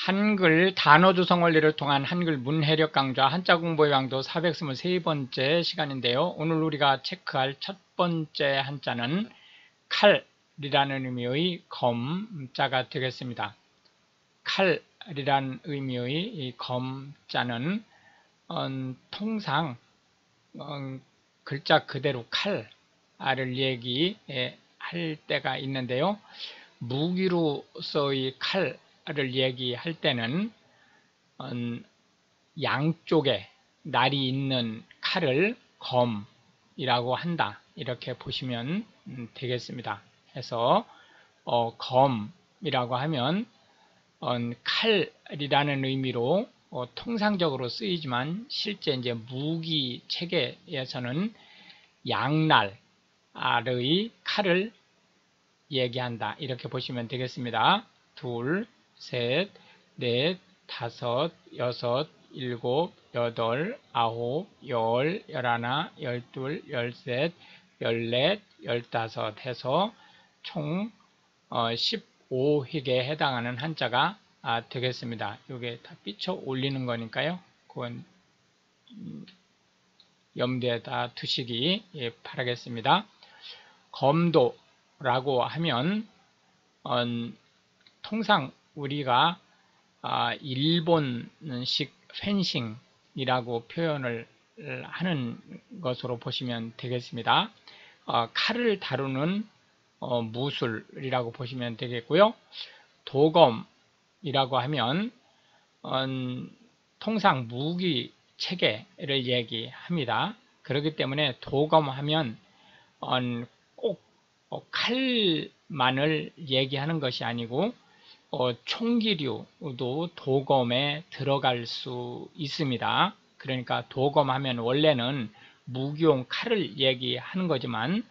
한글 단어 조성 원리를 통한 한글 문해력 강좌 한자 공부의 강도 423번째 시간인데요. 오늘 우리가 체크할 첫 번째 한자는 칼이라는 의미의 검자가 되겠습니다. 칼이라는 의미의 이 검자는 통상 글자 그대로 칼을 얘기할 때가 있는데요. 무기로서의 칼을 얘기할 때는 양쪽에 날이 있는 칼을 검이라고 한다. 이렇게 보시면 되겠습니다. 해서 검이라고 하면 칼이라는 의미로 통상적으로 쓰이지만 실제 이제 무기 체계에서는 양날의 칼을 얘기한다. 이렇게 보시면 되겠습니다. 둘, 셋, 넷, 다섯, 여섯, 일곱, 여덟, 아홉, 열, 열하나, 열둘, 열셋, 열넷, 열다섯 해서 총 15획에 해당하는 한자가 되겠습니다. 이게 다 삐쳐 올리는 거니까요. 그건 염두에다 두시기 바라겠습니다. 검도라고 하면 통상 우리가 일본식 펜싱이라고 표현을 하는 것으로 보시면 되겠습니다. 칼을 다루는 무술이라고 보시면 되겠고요. 도검이라고 하면 통상 무기 체계를 얘기합니다. 그렇기 때문에 도검하면 꼭 칼만을 얘기하는 것이 아니고 총기류도 도검에 들어갈 수 있습니다. 그러니까 도검하면 원래는 무기용 칼을 얘기하는 거지만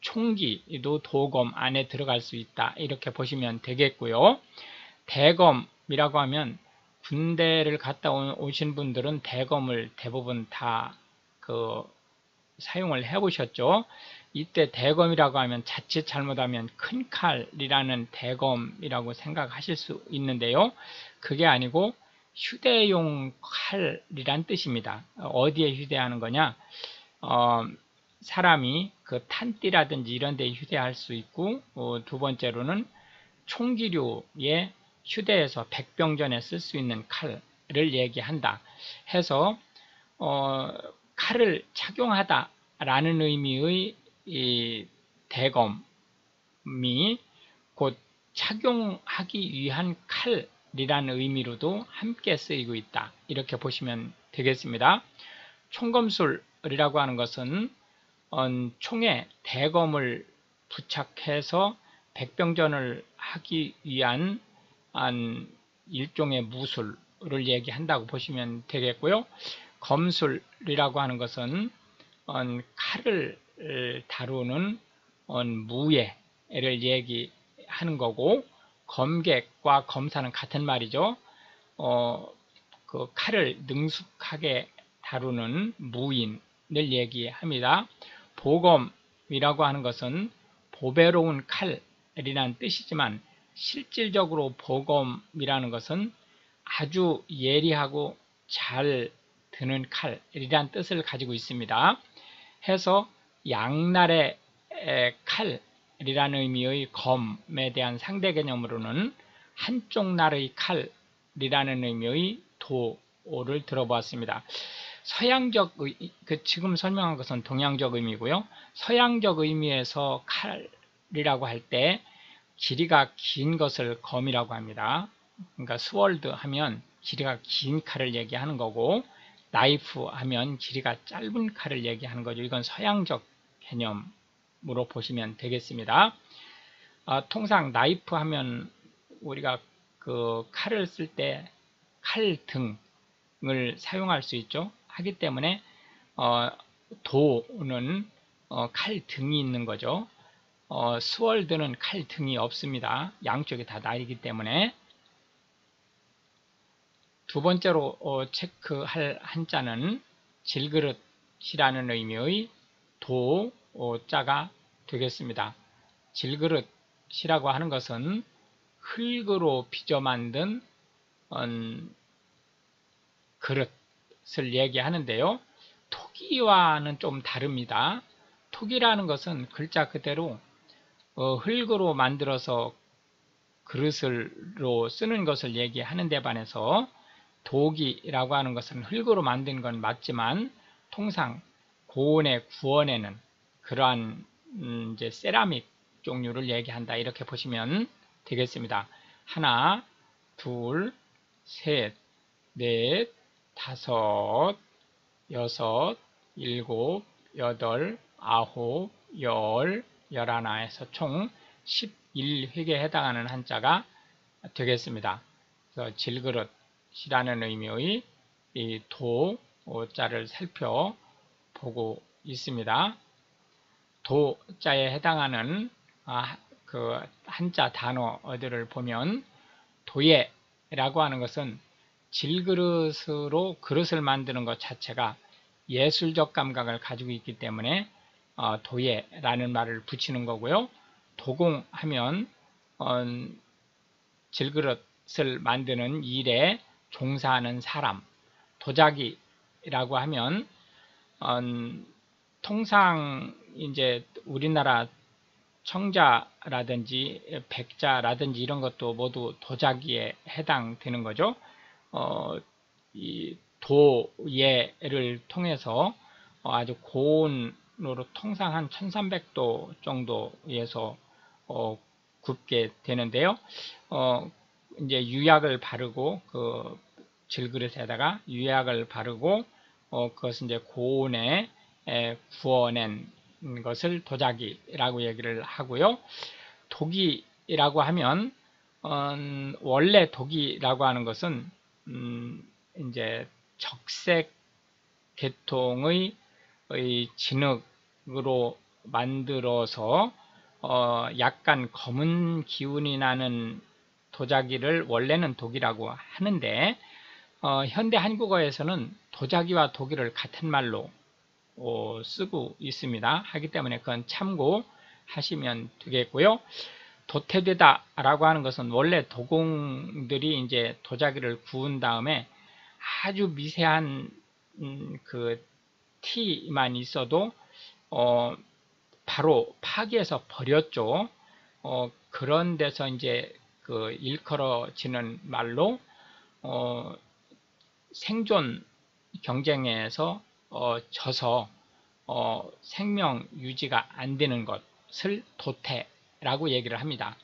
총기도 도검 안에 들어갈 수 있다. 이렇게 보시면 되겠고요. 대검이라고 하면 군대를 갔다 오신 분들은 대검을 대부분 다 사용을 해보셨죠. 이때 대검이라고 하면 자칫 잘못하면 큰 칼이라는 대검이라고 생각하실 수 있는데요. 그게 아니고 휴대용 칼이란 뜻입니다. 어디에 휴대하는 거냐? 사람이 그 탄띠라든지 이런 데 휴대할 수 있고, 두 번째로는 총기류에 휴대해서 백병전에 쓸 수 있는 칼을 얘기한다 해서 칼을 착용하다 라는 의미의 이 대검이 곧 착용하기 위한 칼이라는 의미로도 함께 쓰이고 있다. 이렇게 보시면 되겠습니다. 총검술이라고 하는 것은 총에 대검을 부착해서 백병전을 하기 위한 일종의 무술을 얘기한다고 보시면 되겠고요. 검술이라고 하는 것은 칼을 다루는 무예를 얘기하는 거고, 검객과 검사는 같은 말이죠. 그 칼을 능숙하게 다루는 무인을 얘기합니다. 보검이라고 하는 것은 보배로운 칼이라는 뜻이지만 실질적으로 보검이라는 것은 아주 예리하고 잘 드는 칼이라는 뜻을 가지고 있습니다. 해서 양날의 칼이라는 의미의 검에 대한 상대 개념으로는 한쪽 날의 칼이라는 의미의 도를 들어보았습니다. 서양적 지금 설명한 것은 동양적 의미고요. 서양적 의미에서 칼이라고 할 때 길이가 긴 것을 검이라고 합니다. 그러니까 스월드 하면 길이가 긴 칼을 얘기하는 거고, 나이프 하면 길이가 짧은 칼을 얘기하는 거죠. 이건 서양적 개념으로 보시면 되겠습니다. 통상 나이프 하면 우리가 그 칼을 쓸 때 칼등을 사용할 수 있죠. 하기 때문에 도는 칼등이 있는 거죠. 스월드는 칼등이 없습니다. 양쪽이 다 날이기 때문에. 두 번째로 체크할 한자는 질그릇이라는 의미의 도자가 되겠습니다. 질그릇이라고 하는 것은 흙으로 빚어 만든 그릇을 얘기하는데요. 토기와는 좀 다릅니다. 토기라는 것은 글자 그대로 흙으로 만들어서 그릇으로 쓰는 것을 얘기하는 데 반해서 도기라고 하는 것은 흙으로 만든 건 맞지만 통상 고온의 구원에는 그러한 이제 세라믹 종류를 얘기한다, 이렇게 보시면 되겠습니다. 하나, 둘, 셋, 넷, 다섯, 여섯, 일곱, 여덟, 아홉, 열, 열하나에서 총 11획에 해당하는 한자가 되겠습니다. 그래서 질그릇이라는 의미의 이 도자를 살펴보고 있습니다. 도자에 해당하는 그 한자 단어들을 보면 도예라고 하는 것은 질그릇으로 그릇을 만드는 것 자체가 예술적 감각을 가지고 있기 때문에 도예라는 말을 붙이는 거고요. 도공하면 질그릇을 만드는 일에 종사하는 사람, 도자기라고 하면 통상 이제 우리나라 청자라든지 백자라든지 이런 것도 모두 도자기에 해당되는 거죠. 이 도예를 통해서 아주 고온으로 통상 한 1300도 정도에서 굽게 되는데요. 이제 유약을 바르고 그 질그릇에다가 유약을 바르고 그것은 이제 고온에 구워낸 것을 도자기라고 얘기를 하고요. 도기라고 하면 원래 도기라고 하는 것은 이제 적색 계통의 진흙으로 만들어서 약간 검은 기운이 나는 도자기를 원래는 도기라고 하는데 현대 한국어에서는 도자기와 도기를 같은 말로 쓰고 있습니다. 하기 때문에 그건 참고하시면 되겠고요. 도태되다 라고 하는 것은 원래 도공들이 이제 도자기를 구운 다음에 아주 미세한 그 티만 있어도 바로 파기해서 버렸죠. 그런 데서 이제 그 일컬어지는 말로 생존 경쟁에서 져서 생명 유지가 안 되는 것을 도태라고 얘기를 합니다.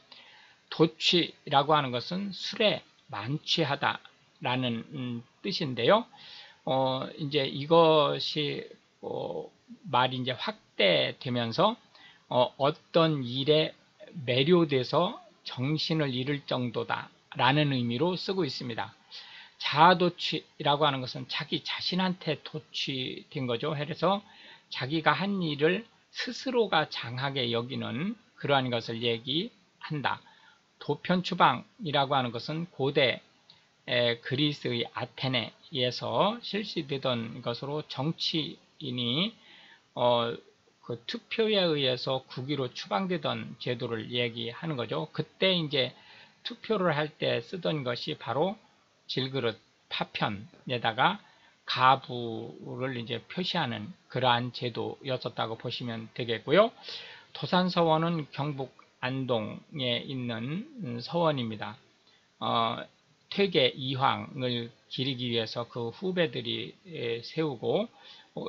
도취라고 하는 것은 술에 만취하다 라는 뜻인데요. 이제 이것이 말이 이제 확대되면서 어떤 일에 매료돼서 정신을 잃을 정도다 라는 의미로 쓰고 있습니다. 자아도취라고 하는 것은 자기 자신한테 도취된 거죠. 그래서 자기가 한 일을 스스로가 장하게 여기는 그러한 것을 얘기한다. 도편추방이라고 하는 것은 고대 그리스의 아테네에서 실시되던 것으로 정치인이 그 투표에 의해서 국위로 추방되던 제도를 얘기하는 거죠. 그때 이제 투표를 할 때 쓰던 것이 바로 질그릇 파편에다가 가부를 이제 표시하는 그러한 제도였었다고 보시면 되겠고요. 도산서원은 경북 안동에 있는 서원입니다. 퇴계 이황을 기리기 위해서 그 후배들이 세우고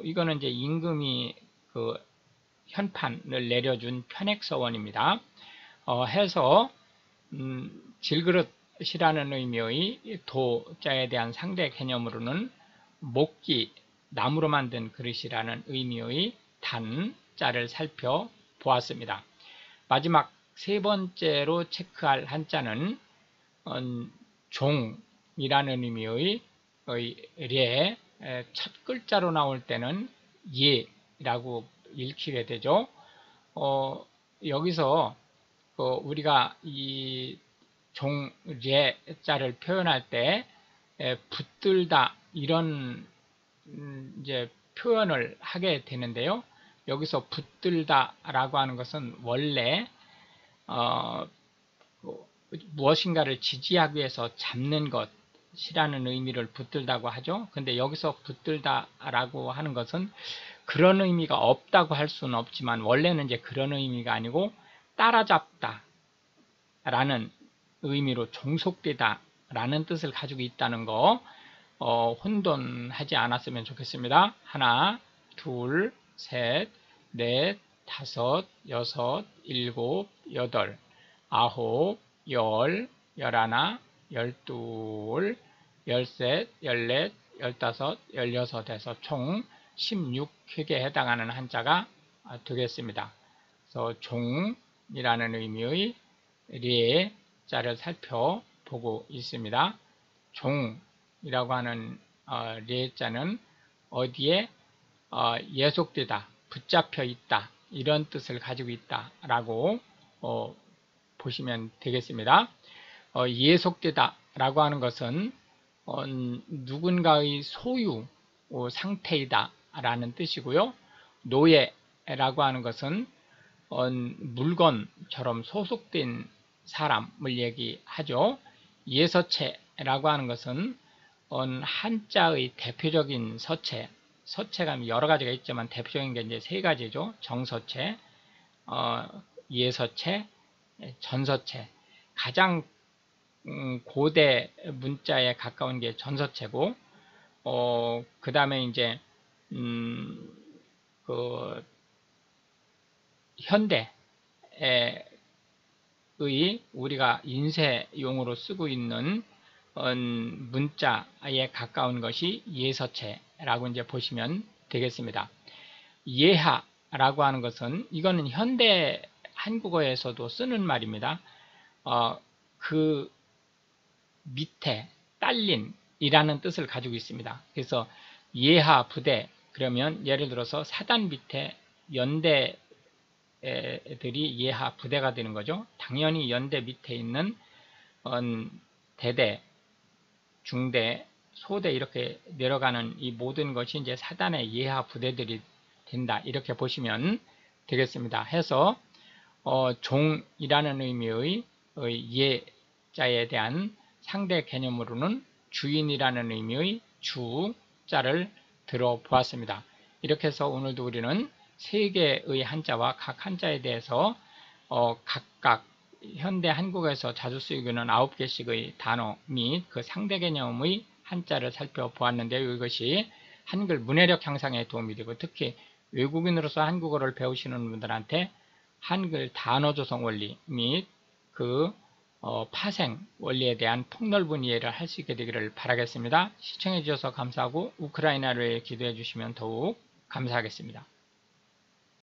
이거는 이제 임금이 그 현판을 내려준 편액서원입니다. 해서 질그릇이라는 의미의 도자에 대한 상대 개념으로는 목기, 나무로 만든 그릇이라는 의미의 단자를 살펴보았습니다. 마지막 세 번째로 체크할 한자는 종이라는 의미의 례, 첫 글자로 나올 때는 예라고 읽히게 되죠. 여기서 우리가 이 종례자를 표현할 때 붙들다 이런 이제 표현을 하게 되는데요. 여기서 붙들다라고 하는 것은 원래 무엇인가를 지지하기 위해서 잡는 시라는 의미를 붙들다고 하죠. 근데 여기서 붙들다라고 하는 것은 그런 의미가 없다고 할 수는 없지만 원래는 이제 그런 의미가 아니고 따라잡다 라는 의미로 종속되다 라는 뜻을 가지고 있다는 거 혼돈하지 않았으면 좋겠습니다. 하나, 둘, 셋, 넷, 다섯, 여섯, 일곱, 여덟, 아홉, 열, 열하나, 열둘, 열셋, 열넷, 열다섯, 열여섯에서 총 16획에 해당하는 한자가 되겠습니다. 그래서 종이라는 의미의 례자를 살펴보고 있습니다. 종이라고 하는 례자는 어디에 예속되다, 붙잡혀 있다 이런 뜻을 가지고 있다라고 보시면 되겠습니다. 예속되다 라고 하는 것은 누군가의 소유 상태이다 라는 뜻이고요. 노예라고 하는 것은 물건처럼 소속된 사람을 얘기하죠. 예서체라고 하는 것은 한자의 대표적인 서체가 여러 가지가 있지만 대표적인 게 이제 세 가지죠. 정서체, 예서체, 전서체. 가장 고대 문자에 가까운 게 전서체고, 그 다음에 이제 그 현대의 우리가 인쇄용으로 쓰고 있는 문자에 가까운 것이 예서체라고 이제 보시면 되겠습니다. 예하라고 하는 것은 이거는 현대 한국어에서도 쓰는 말입니다. 그 밑에 딸린이라는 뜻을 가지고 있습니다. 그래서 예하 부대 그러면 예를 들어서 사단 밑에 연대 애들이 예하 부대가 되는 거죠. 당연히 연대 밑에 있는 대대, 중대, 소대 이렇게 내려가는 이 모든 것이 이제 사단의 예하 부대들이 된다. 이렇게 보시면 되겠습니다. 해서 종이라는 의미의 예자에 대한 상대 개념으로는 주인이라는 의미의 주자를 들어보았습니다. 이렇게 해서 오늘도 우리는 세 개의 한자와 각 한자에 대해서 각각 현대 한국에서 자주 쓰이고 있는 9개씩의 단어 및 그 상대 개념의 한자를 살펴보았는데요. 이것이 한글 문해력 향상에 도움이 되고 특히 외국인으로서 한국어를 배우시는 분들한테 한글 단어 조성 원리 및 그 파생 원리에 대한 폭넓은 이해를 할 수 있게 되기를 바라겠습니다. 시청해 주셔서 감사하고 우크라이나를 기도해 주시면 더욱 감사하겠습니다.